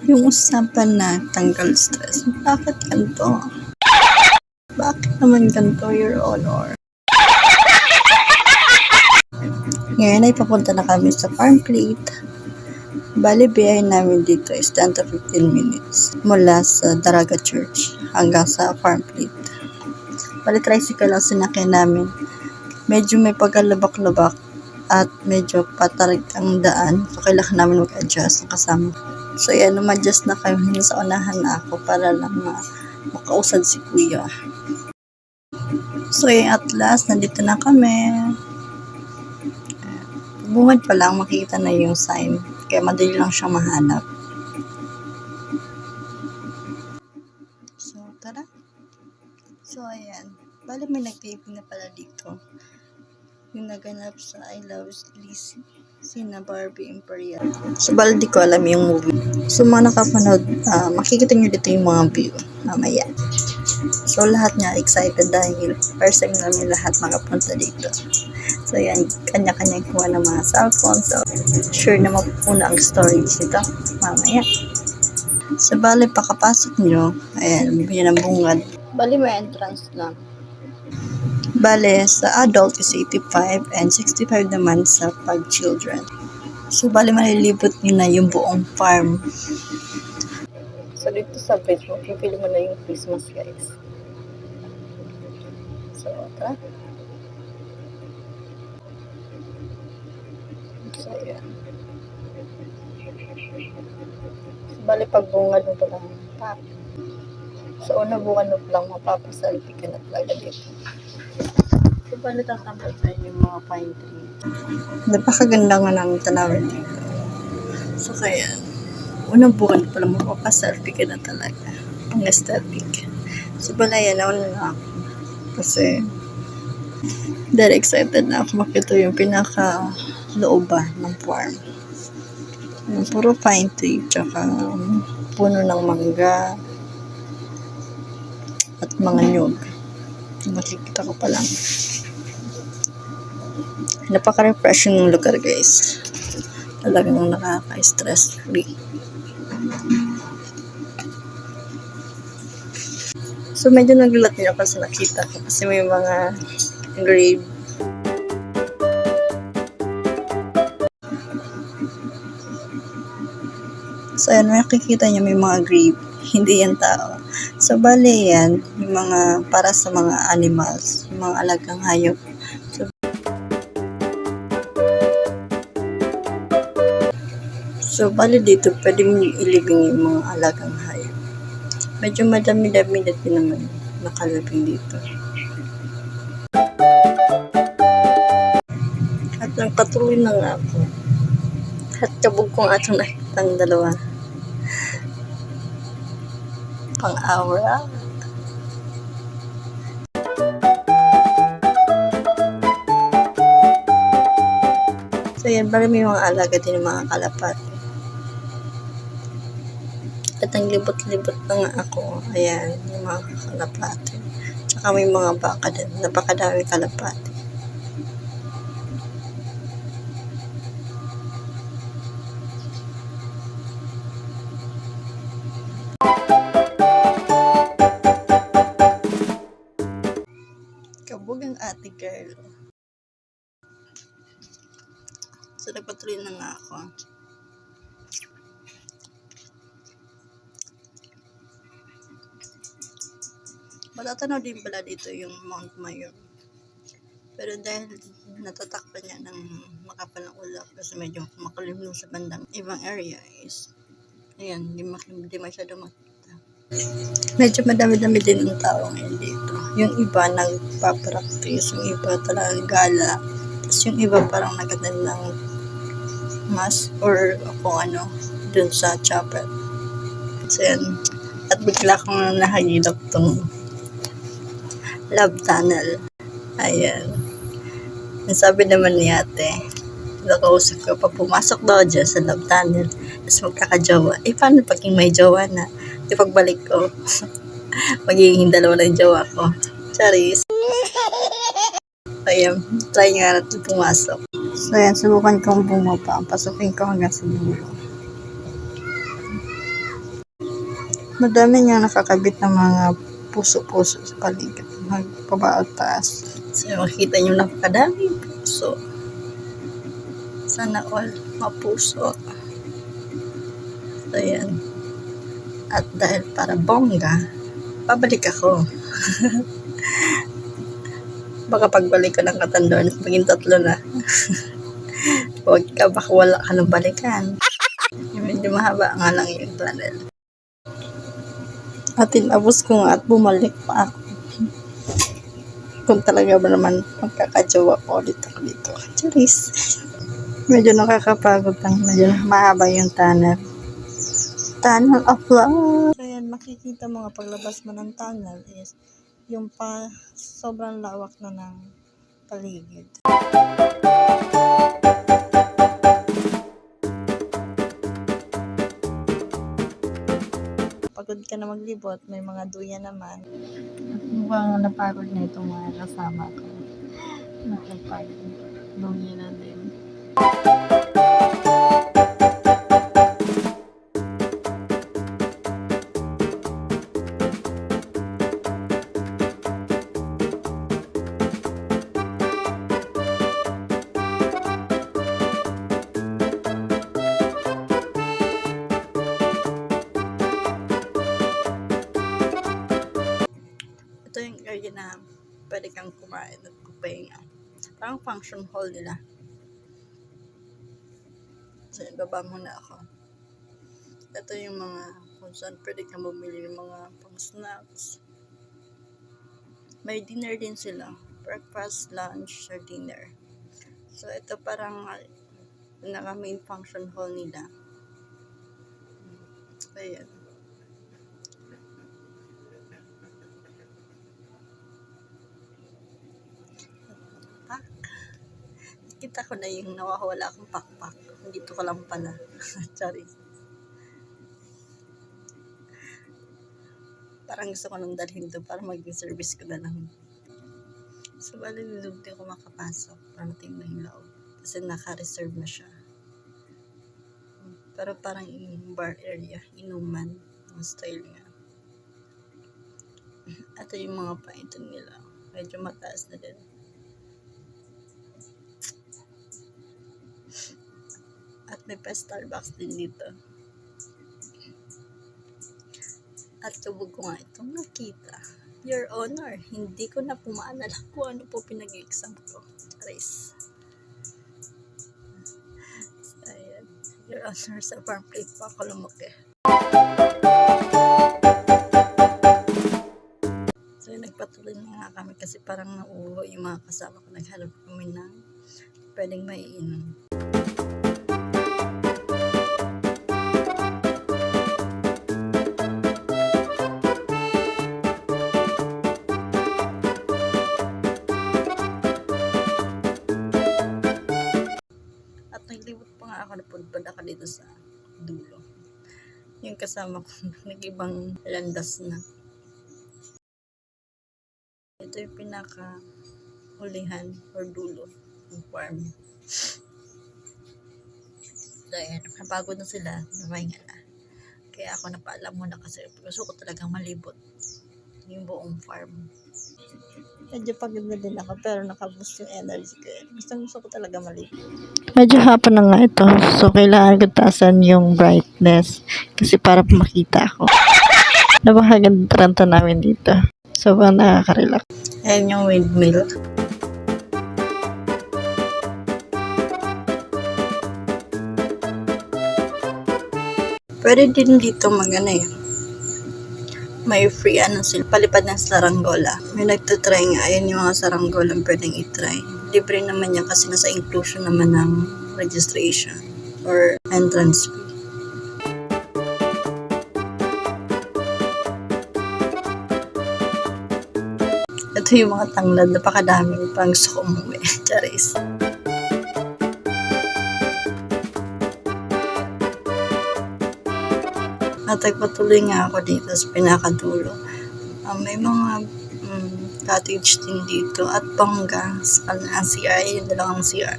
Yung usapan na tanggal stress, bakit ganito? Bakit naman ganito, Your Honor? Ngayon ay papunta na kami sa farm plate. Bali, biyahe namin dito is 10 to 15 minutes mula sa Daraga Church hanggang sa farm plate. Bali, tricycle lang sinakyan namin. Medyo may pagkalabak-labak at medyo patarik ang daan. So, kailangan namin mag-adjust ng kasama. So, yan, umadjust na kami sa unahan na ako para lang makausad si Kuya. So, yan, at last, nandito na kami. Bungad pa lang, makikita na yung sign. Kaya madali lang siyang mahanap. So, tara. So, ayan. Bali, may nag-taping na pala dito. Yung naganap sa I Love Lizzy, sina Barbie Imperial. So, bali di ko alam yung movie. So, mga nakapanood, makikita nyo dito yung mga view mamaya. So, lahat nga excited dahil first time namin lahat makapunta dito. So, yan, kanya-kanya kuha ng mga cellphone. So, sure na mapupuna ang storage nito mamaya. So, bali, pakapasok nyo, ayan, yan ang bungad. Bali, may entrance lang. Bale, sa adult is 85 and 65 naman sa pag-children. So, bale, malilibot nyo na yung buong farm. So, dito sa bridge mo, pipili mo na yung Christmas, guys. So, tara. So, yan. So, bale, pagbungad mo pa lang. So, una bungan mo pa lang, mapapasalpi ka na talaga dito. So, bale, tatambal tayo yung mga pine tree. Napakaganda nga ng tanawin dito. So, kaya, unang buwan pa lang mapapaselfie ka na talaga. Ang aesthetic. So, bala yan, nauna na ako. Kasi, very excited na ako makita yung pinaka-looban ng farm. Yung puro pine tree, tsaka puno ng mangga, at mga nyug. Makikita ko pa lang. Napaka-refreshing ng lugar, guys. Talagang nakaka-stress free. So, medyo nagulat niyo kasi nakita ko kasi may mga grave. So, yan, makikita niyo may mga grave. Hindi yan tao. So, bale yan, yung mga para sa mga animals, yung mga alagang hayop. So, bali dito, pwede mo ilibing yung mga alagang hayop. Medyo madami-dami na din naman nakalibing dito. At nagpatuloy na nga ako. At kabog kong atong nakitang dalawa. Pang-aura. So, yan, bali may mga alaga din yung mga kalapati. At ang libot-libot na nga ako, ayan, yung mga kalapati. Tsaka may mga baka din, napakadami kalapati. Kabog ang ate girl. So, nagpatuloy na nga ako. Matatanaw din pala dito yung Mount Mayon. Pero dahil natatakpan niya ng makapal ng ulap kasi medyo makulimlim sa bandang ibang area is ayan, di masyado makita. Medyo madami-dami din ang tao ngayon dito. Yung iba nagpa-practice, yung iba talagang gala. Tapos yung iba parang nagatan ng mass or kung ano dun sa chapel. So yan. At bigla kong nahagilap tong love tunnel. Ayan. Ang sabi naman ni ate, nakausap ko, pag pumasok daw dyan sa love tunnel, tapos magkakajowa. Paano pagking may jowa na? Di pagbalik ko, magiging dalawa ng jowa ko. Charis. Ayan, try nga natin pumasok. So ayan, subukan kong bumaba. Pasukin ko hanggang sa dulo. Madami niyang nakakabit ng mga puso-puso sa paligid. Magpababa at taas. So, makikita niyo napakadaming puso. Sana all mapuso. So, yan. At dahil para bongga, pabalik ako. Baka pagbalik ko ng Katanduan, maging 3 na. Huwag ka, baka wala ka ng balikan. Medyo mahaba nga lang yung tunnel. At tinapos ko nga at bumalik pa ako. Kung talaga ba naman magkakajowa pa ulit ako dito. Charis. Medyo nakakapagod lang. Medyo mahaba yung tunnel. Tunnel of love. So yan, makikita mo nga paglabas mo ng tunnel is yung sobrang lawak na ng paligid. Pagod ka na maglibot, may mga duya naman. At mukhang napagod na itong mga kasama ko. Nakapagod. Duya na din. Ito yung area na pwede kang kumain at pupahinga. Parang function hall nila. So, baba muna ako. Ito yung mga kung saan pwede kang bumili ng mga pang snacks. May dinner din sila. Breakfast, lunch, or dinner. So, ito parang main function hall nila. Ayan. Kita ko na yung nawawala akong pakpak. Dito ko lang pala. Sorry. Parang gusto ko nang dalhin doon para maging service ko na lang. So, bali nilog din ako makapasok. Parating na yung loob. Kasi naka-reserve na siya. Pero parang bar area. Inuman. Ang style nga. Ito yung mga paitan nila. Medyo mataas na din. At may pa Starbucks din dito. At subog ko nga itong nakita. Your Honor, hindi ko na po maalala kung ano po pinag-exam ko. Charis. So, ayan. Your Honor, sa farm plate pa ako lumaki. So, nagpatuloy na nga kami kasi parang nauuho yung mga kasama ko. Naghanap kami ng pwedeng maiinom. Naglibot pa nga ako, napunpad ako dito sa dulo. Yung kasama ko, nag-ibang landas na. Ito yung pinaka-hulihan or dulo ng farm. Dahil napagod na sila, namahinga na. Kaya ako napaalam muna kasi gusto ko talagang malibot yung buong farm. Medyo pagod na din ako pero nakaboost yung energy ko. Gusto ko talaga malibot. Medyo hapon na nga ito. So, kailangan ko taasan yung brightness. Kasi para makita ako. Napakaganda namin dito. So, nakaka-relax. Ayan yung windmill. Pwede din dito may free sila, palipad ng saranggola. May nagtutry nga, ayan yung mga saranggola pwedeng itry. Libre naman yan kasi nasa inclusion naman ng registration or entrance fee. Ito yung mga tanglad, napakadami pang gusto ko umuwi. Charis. At nagpatuloy nga ako dito sa pinakadulo. May mga cottage din dito at bangga ang CR, yung dalawang CR.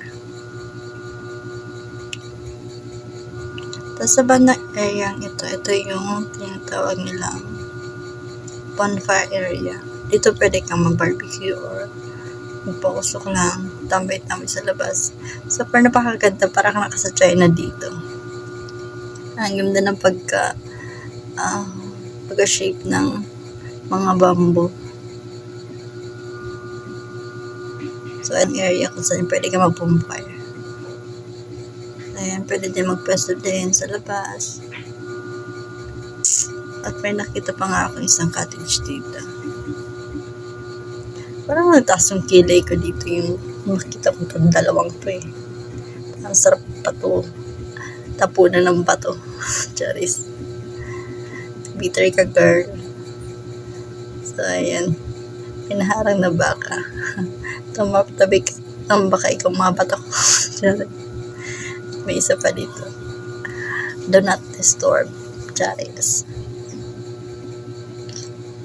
Tapos sa bandang area ito yung tinatawag nilang bonfire area. Dito pwede kang mag-barbecue or magpausok lang, tambay-tambay sa labas. So, parang napakaganda, parang nasa China dito. Ang ganda ng pagka-shape ng mga bamboo. So, an area kung saan pwede ka mag-bonfire. Ayan, pwede din magpwesto din sa labas. At may nakita pa nga ako isang cottage dito. Parang nagtaas yung kilay ko dito yung makita ko itong dalawang to eh. Ang sarap pa to. Tapunan ng bato. Charis. Bitter ka girl. So, ayan. Pinaharang na baka. Tumatabi ka ng baka ikaw mabato. Charis. May isa pa dito. Do not disturb. Charis.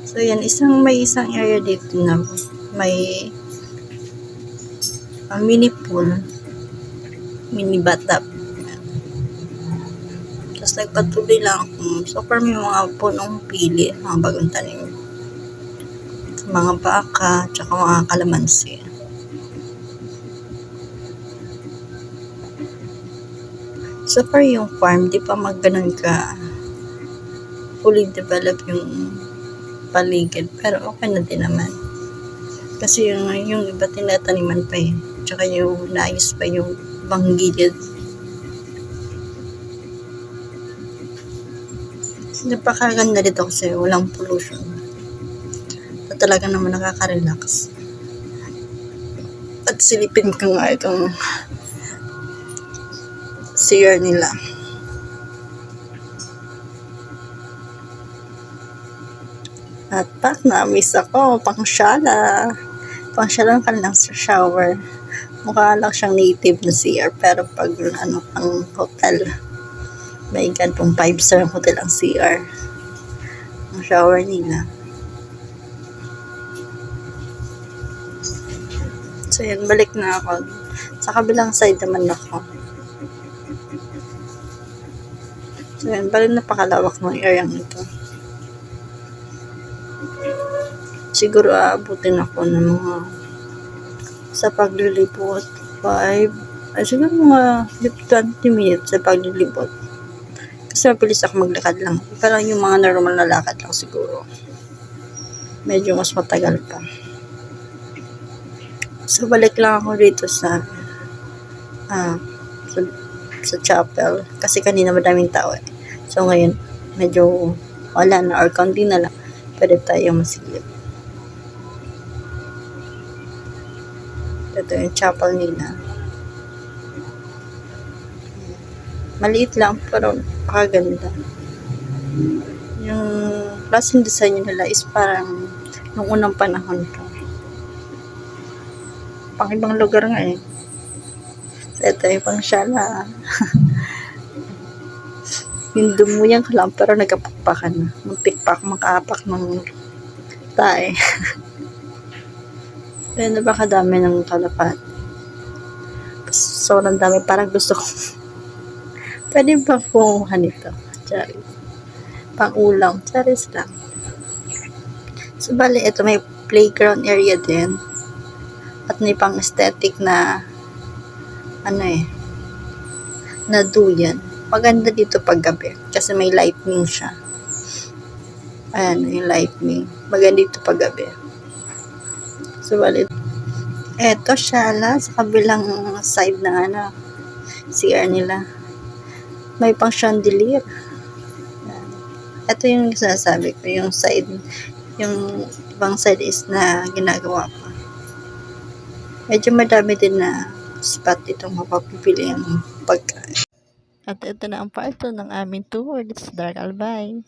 So, yan. May isang area dito na may mini pool. Mini bathtub. Tapos nagpatuloy lang ako. So, far may mga punong pili. Mga bagong tanim. Mga baka. Tsaka mga kalamansi. So far yung farm, di pa magganon ka fully develop yung paligid. Pero okay na din naman. Kasi yung iba tinataniman pa eh. Tsaka yung naayos pa yung ibang gilid. Napakaganda dito kasi walang pollution. At talaga naman nakaka-relax. At silipin ko nga itong CR nila. At pak na-miss ako, pangsyala. Pangsyala ng kanilang shower. Mukha lang siyang native na CR, pero pag pang hotel. My God, pang 5-star hotel ang CR. Ang shower nila. So yan, balik na ako. Sa kabilang side naman ako. So yan, balik napakalawak ng area nito. Siguro aabutin ako ng mga sa paglilibot 5 siguro mga 20 minutes sa paglilibot kasi mabilis ako maglakad lang, parang yung mga normal na lakad lang siguro medyo mas matagal pa. So balik lang ako dito sa chapel kasi kanina madaming tao eh. So ngayon medyo wala na or konti na lang, pwede tayo masilip. Ito yung chapel nila. Maliit lang, pero pakaganda. Yung klaseng design nila is parang nung unang panahon pa. Pang ibang lugar nga eh. So, ito yung pangsyala. Yung dumuyang ka lang, pero nagkapakpakan na. Muntik pa ako makaapak ng tae. Kaya napakadami ng kalapat. Sobrang dami. Parang gusto ko. Pwede ba kumuha nito? Charis. Pang ulam. Charis lang. So, bali, ito may playground area din. At may pang aesthetic na na duyan. Maganda dito pag gabi. Kasi may lightning siya. Ayan, yung lightning. Maganda dito pag gabi. So, bali, eto siya sa kabilang side ng CR nila. May pang chandelier. Ito yung sinasabi ko, yung side, yung ibang side is na ginagawa pa. Medyo madami din na spot itong mapapipili ang pagkain. At ito na ang part 2 ng aming tour. It's Dark Albay.